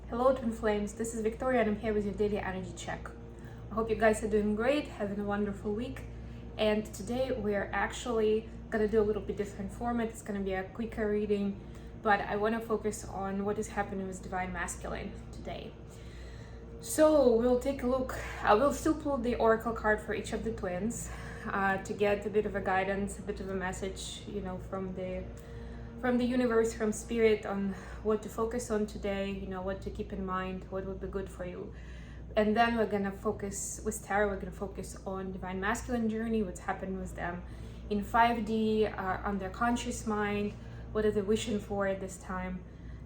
Hello Twin Flames, this is Victoria and I'm here with your daily energy check. I hope you guys are doing great, having a wonderful week. And today we're actually gonna do a little bit different format. It's gonna be a quicker reading, but I wanna focus on what is happening with Divine Masculine today. So we'll take a look. I will still pull the Oracle card for each of the twins to get a bit of a guidance, a bit of a message, from the universe, from spirit, on what to focus on today, what to keep in mind, what would be good for you. And then we're gonna focus with tarot, we're gonna focus on Divine Masculine journey, what's happening with them in 5D, on their conscious mind, what are they wishing for at this time,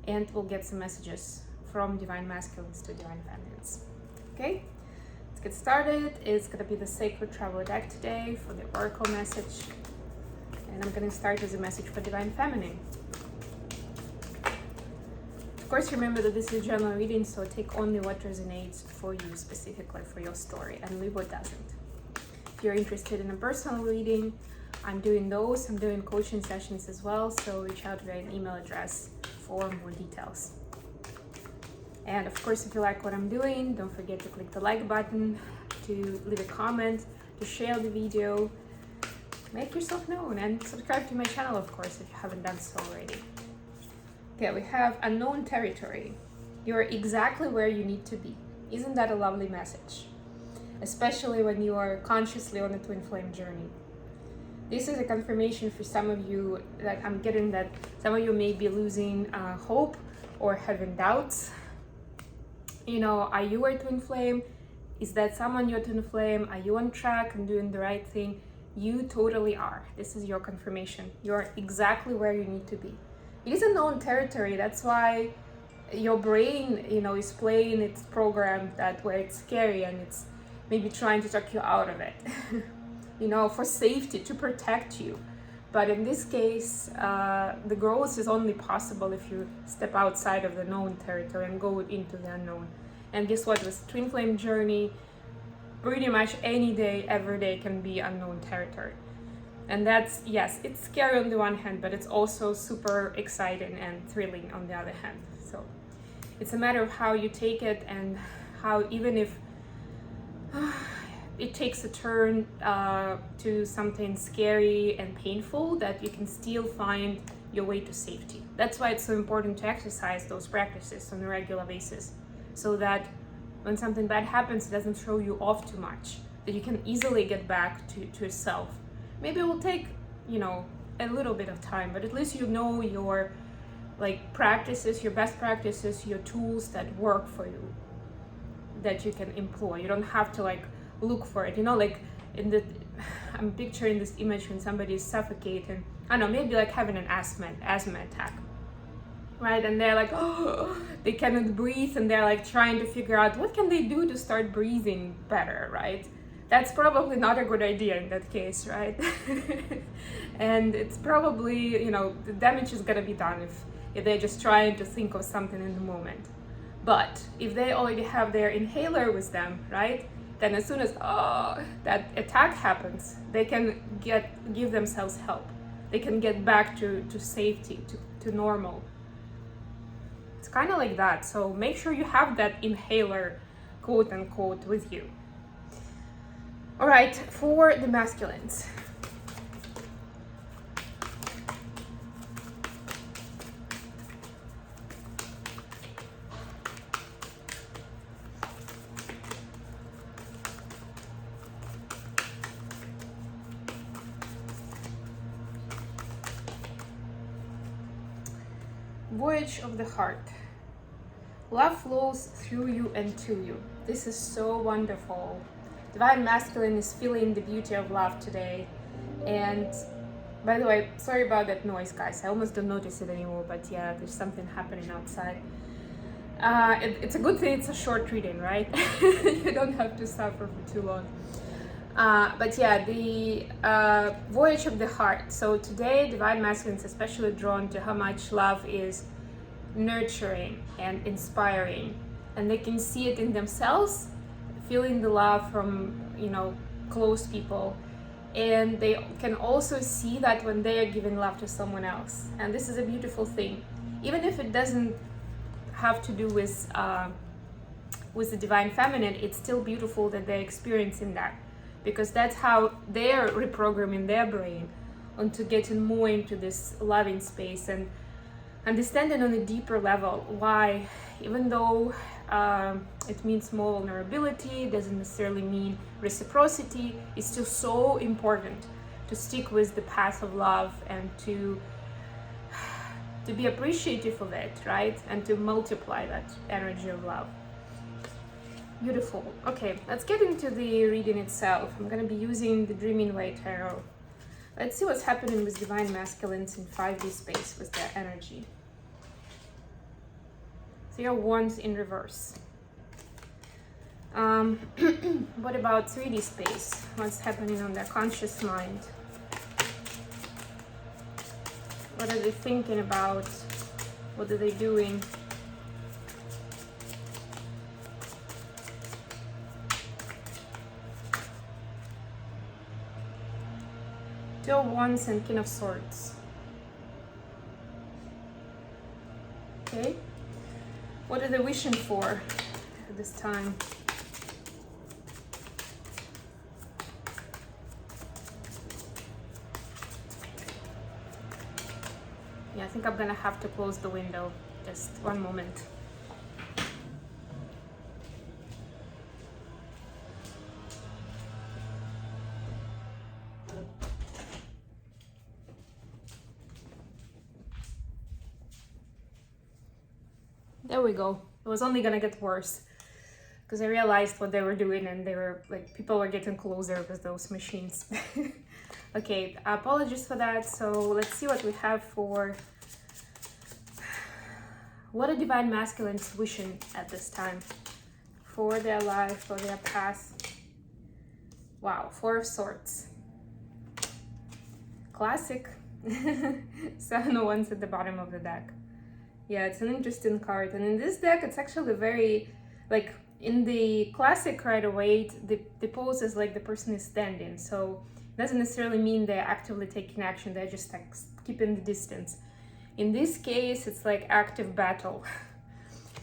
and we'll get some messages from Divine Masculines to Divine Feminines. Okay, let's get started. It's gonna be the Sacred Traveler deck today for the Oracle message. And I'm going to start with a message for Divine Feminine. Of course, remember that this is a general reading, so take only what resonates for you specifically, for your story, and leave what doesn't. If you're interested in a personal reading, I'm doing those. I'm doing coaching sessions as well, so reach out via an email address for more details. And of course, if you like what I'm doing, don't forget to click the like button, to leave a comment, to share the video, make yourself known, and subscribe to my channel, of course, if you haven't done so already. Okay, we have unknown territory. You're exactly where you need to be. Isn't that a lovely message? Especially when you are consciously on a twin flame journey. This is a confirmation for some of you that I'm getting that some of you may be losing hope or having doubts. Are you a twin flame? Is that someone your twin flame? Are you on track and doing the right thing? You totally are. This is your confirmation. You're exactly where you need to be. It is a known territory. That's why your brain, is playing its program that where it's scary and it's maybe trying to talk you out of it, for safety, to protect you. But in this case, the growth is only possible if you step outside of the known territory and go into the unknown. And guess what? With twin flame journey, pretty much any day, every day can be unknown territory. And that's, yes, it's scary on the one hand, but it's also super exciting and thrilling on the other hand. So it's a matter of how you take it, and how, even if it takes a turn to something scary and painful, that you can still find your way to safety. That's why it's so important to exercise those practices on a regular basis, so that when something bad happens, it doesn't throw you off too much, that you can easily get back to yourself. Maybe it will take, a little bit of time, but at least your practices, your best practices, your tools that work for you, that you can employ. You don't have to look for it, I'm picturing this image when somebody is suffocating. I don't know, maybe having an asthma attack. Right, and they're they cannot breathe, and they're trying to figure out what can they do to start breathing better, right? That's probably not a good idea in that case, right? And it's probably, the damage is gonna be done if they're just trying to think of something in the moment. But if they already have their inhaler with them, right, then as soon as that attack happens, they can give themselves help. They can get back to safety, to normal. It's kind of like that. So make sure you have that inhaler, quote unquote, with you. All right, for the masculines. Voyage of the heart. Love flows through you and to you. This is so wonderful. Divine Masculine is feeling the beauty of love today. And by the way, sorry about that noise, guys. I almost don't notice it anymore, but yeah, there's something happening outside. It's a good thing it's a short reading, right? You don't have to suffer for too long. But yeah, the voyage of the heart. So today, Divine Masculine is especially drawn to how much love is nurturing and inspiring, and they can see it in themselves, feeling the love from close people, and they can also see that when they are giving love to someone else. And this is a beautiful thing, even if it doesn't have to do with the divine feminine, it's still beautiful that they're experiencing that, because that's how they're reprogramming their brain onto getting more into this loving space and understanding on a deeper level why, even though it means more vulnerability, doesn't necessarily mean reciprocity, it's still so important to stick with the path of love and to be appreciative of it, right? And to multiply that energy of love. Beautiful. Okay, let's get into the reading itself. I'm going to be using the Dreaming Way Tarot. Let's see what's happening with divine masculines in 5D space with their energy. Three of Wands in reverse. What about 3D space? What's happening on their conscious mind? What are they thinking about? What are they doing? Two of Wands and King of Swords. Okay. What are they wishing for at this time? Yeah, I think I'm gonna have to close the window. Just one moment. There we go. It was only gonna get worse because I realized what they were doing, and they were like, people were getting closer with those machines. Okay, apologies for that. So let's see what we have for what are divine masculines wishing at this time for their life, for their past. Wow, Four of Swords. Classic. 7 of Wands at the bottom of the deck. Yeah, it's an interesting card. And in this deck, it's actually very, like, in the classic Rider-Waite, the pose is like the person is standing. So it doesn't necessarily mean they're actively taking action. They're just like keeping the distance. In this case, it's like active battle.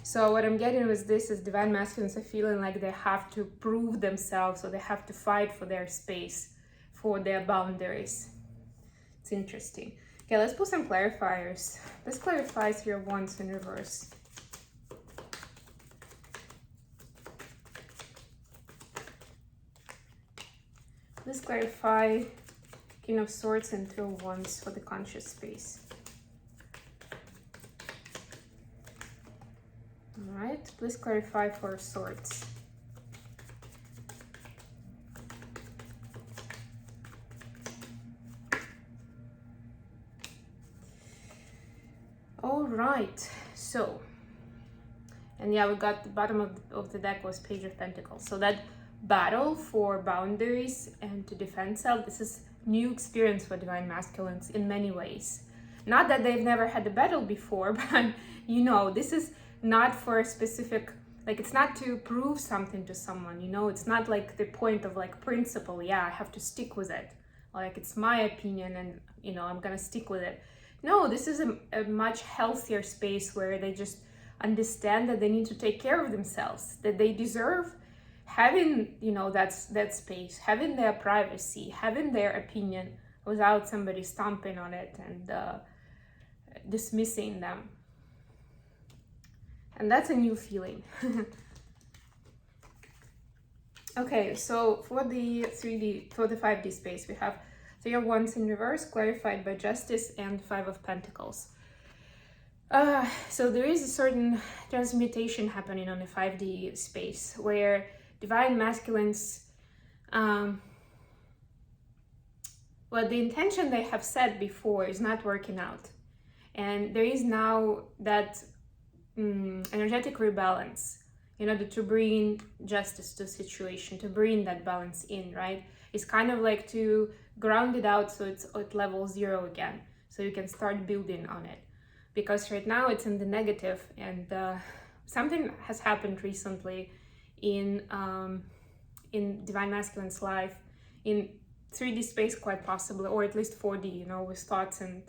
So what I'm getting with this is divine masculines are feeling like they have to prove themselves, or they have to fight for their space, for their boundaries. It's interesting. Okay, let's put some clarifiers. Let's clarify Three of Wands in reverse. Let's clarify King of Swords and Three of Wands for the conscious space. All right, please clarify Four of Swords. All right, so, and yeah, we got the bottom of the deck was Page of Pentacles. So that battle for boundaries and to defend self, this is new experience for divine masculines in many ways. Not that they've never had a battle before, but you know, this is not for a specific, like, it's not to prove something to someone, you know, it's not like the point of like principle, yeah, I have to stick with it, like it's my opinion and, you know, I'm gonna stick with it. No, this is a much healthier space where they just understand that they need to take care of themselves, that they deserve having, you know, that space, having their privacy, having their opinion without somebody stomping on it and dismissing them. And that's a new feeling. Okay, so for the 5D space, we have Three of Wands in reverse, clarified by Justice, and Five of Pentacles. So there is a certain transmutation happening on the 5D space where divine masculines, well, the intention they have set before is not working out. And there is now that energetic rebalance in order to bring justice to the situation, to bring that balance in, right? It's kind of like to ground it out so it's at level 0 again, so you can start building on it. Because right now it's in the negative, and something has happened recently in divine masculine's life, in 3D space quite possibly, or at least 4D, you know, with thoughts and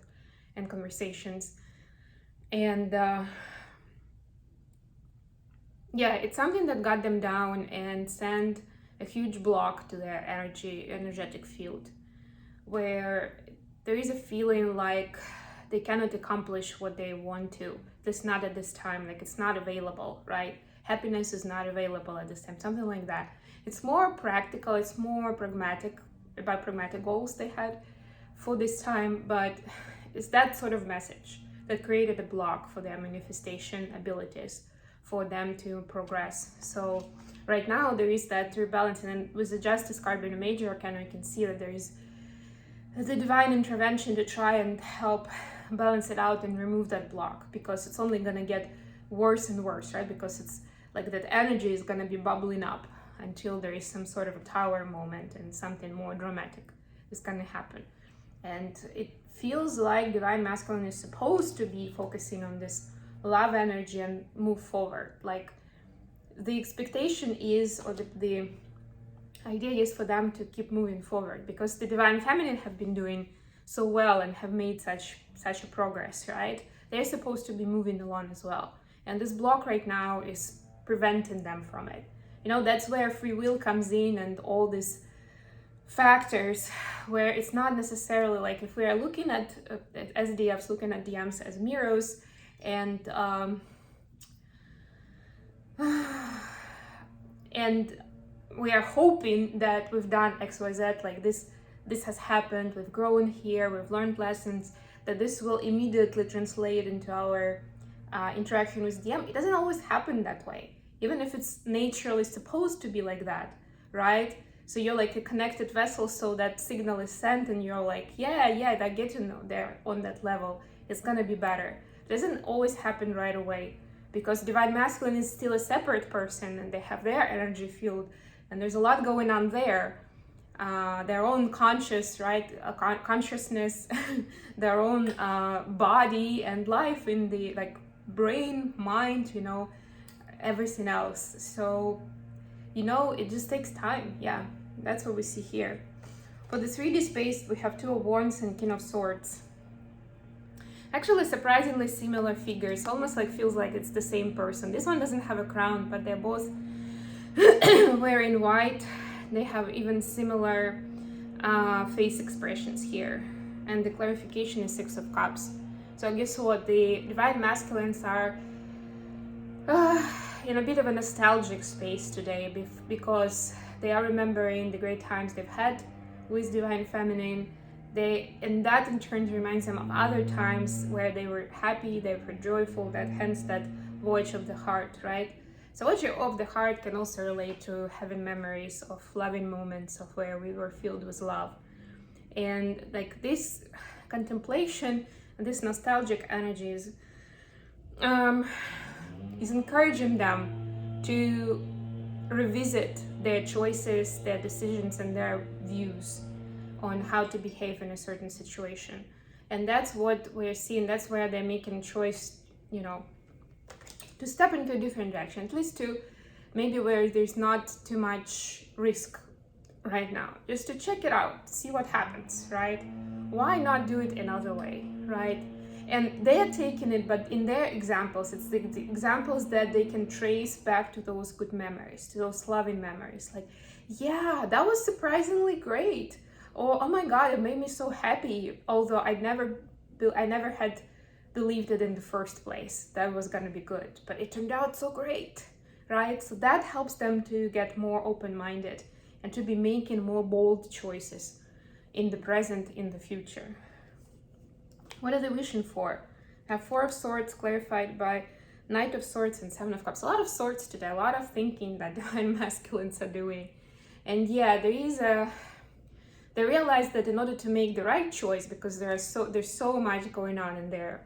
conversations. And yeah, it's something that got them down and sent a huge block to their energetic field, where there is a feeling like they cannot accomplish what they want to. This not at this time, like it's not available, right? Happiness is not available at this time, something like that. It's more practical, it's more pragmatic, about pragmatic goals they had for this time, but it's that sort of message that created a block for their manifestation abilities, for them to progress. So right now there is that rebalance, and with the Justice card in a major arcana, you can see that there is the divine intervention to try and help balance it out and remove that block, because it's only going to get worse and worse, right? Because it's like that energy is going to be bubbling up until there is some sort of a tower moment and something more dramatic is going to happen. And it feels like divine masculine is supposed to be focusing on this love energy and move forward. Like the expectation is, or the idea is for them to keep moving forward, because the divine feminine have been doing so well and have made such a progress, right? They're supposed to be moving along as well, and this block right now is preventing them from it. You know, that's where free will comes in, and all these factors where it's not necessarily like, if we are looking at SDFs, looking at DMs as mirrors, and and we are hoping that we've done XYZ, like this has happened, we've grown here, we've learned lessons, that this will immediately translate into our interaction with DM. It doesn't always happen that way, even if it's naturally supposed to be like that, right? So you're like a connected vessel, so that signal is sent and you're like, yeah, I get to know there on that level, it's gonna be better. It doesn't always happen right away, because divine masculine is still a separate person and they have their energy field, and there's a lot going on there. Their own consciousness, their own body and life in the like brain, mind, you know, everything else. So, you know, it just takes time. Yeah, that's what we see here. For the 3D space, we have Two of Wands and King of Swords. Actually, surprisingly similar figures, almost like feels like it's the same person. This one doesn't have a crown, but they're both wearing white. They have even similar face expressions here, and the clarification is Six of Cups. So guess what, the divine masculines are in a bit of a nostalgic space today, because they are remembering the great times they've had with divine feminine. And that in turn reminds them of other times where they were happy, they were joyful, that hence that voyage of the heart, right? So voyage of the heart can also relate to having memories of loving moments of where we were filled with love. And like this contemplation, this nostalgic energies is encouraging them to revisit their choices, their decisions, and their views on how to behave in a certain situation. And that's what we're seeing. That's where they're making a choice, you know, to step into a different direction, at least to maybe where there's not too much risk right now, just to check it out, see what happens, right? Why not do it another way, right? And they are taking it, but in their examples, it's the examples that they can trace back to those good memories, to those loving memories. Like, yeah, that was surprisingly great. Or, oh my God, it made me so happy. Although I never had believed it in the first place that was gonna be good, but it turned out so great, right? So that helps them to get more open-minded and to be making more bold choices in the present, in the future. What are they wishing for? I have Four of Swords clarified by Knight of Swords and Seven of Cups. A lot of swords today, a lot of thinking that divine masculines are doing. And yeah, they realize that in order to make the right choice, because there's so much going on in their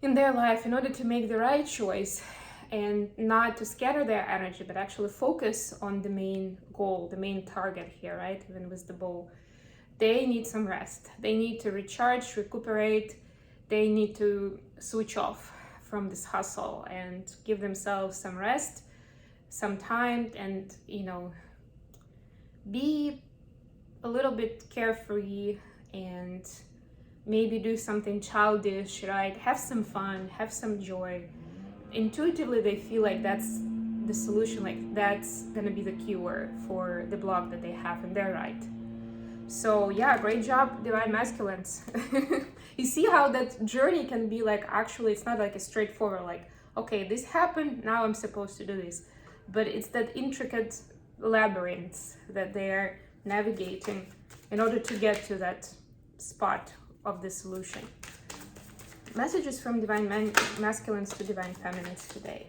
life, in order to make the right choice and not to scatter their energy, but actually focus on the main goal, the main target here, right? Even with the bow, they need some rest. They need to recharge, recuperate. They need to switch off from this hustle and give themselves some rest, some time, and, you know, be a little bit carefree and maybe do something childish, right? Have some fun, have some joy. Intuitively, they feel like that's the solution, like that's gonna be the cure for the block that they have in their right. So yeah, great job, divine masculines. You see how that journey can be like, actually it's not like a straightforward like, okay, this happened, now I'm supposed to do this, but it's that intricate labyrinth that they're navigating in order to get to that spot of the solution. Messages from divine masculines to divine feminines today.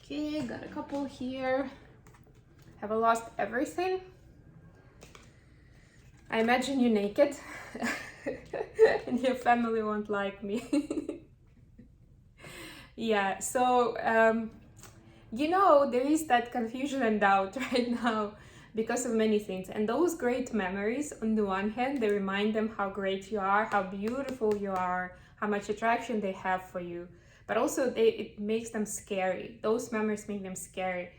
Okay, got a couple here. Have I lost everything? I imagine you naked and your family won't like me. Yeah, so you know, there is that confusion and doubt right now because of many things, and those great memories, on the one hand, they remind them how great you are, how beautiful you are, how much attraction they have for you, but also it makes them scary. Those memories make them scared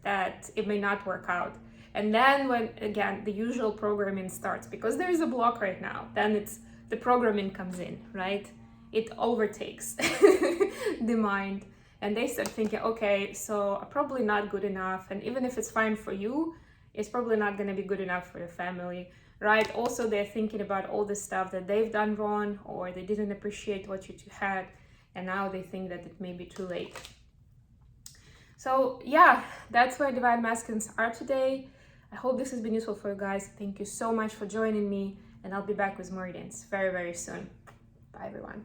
that it may not work out. And then when, again, the usual programming starts, because there is a block right now, then it's the programming comes in, right? It overtakes the mind, and they start thinking, okay, so I'm probably not good enough, and even if it's fine for you, it's probably not going to be good enough for your family, right? Also, they're thinking about all the stuff that they've done wrong, or they didn't appreciate what you two had, and now they think that it may be too late. So yeah, that's where divine masculines are today. I hope this has been useful for you guys. Thank you so much for joining me, and I'll be back with more readings very, very soon. Bye everyone.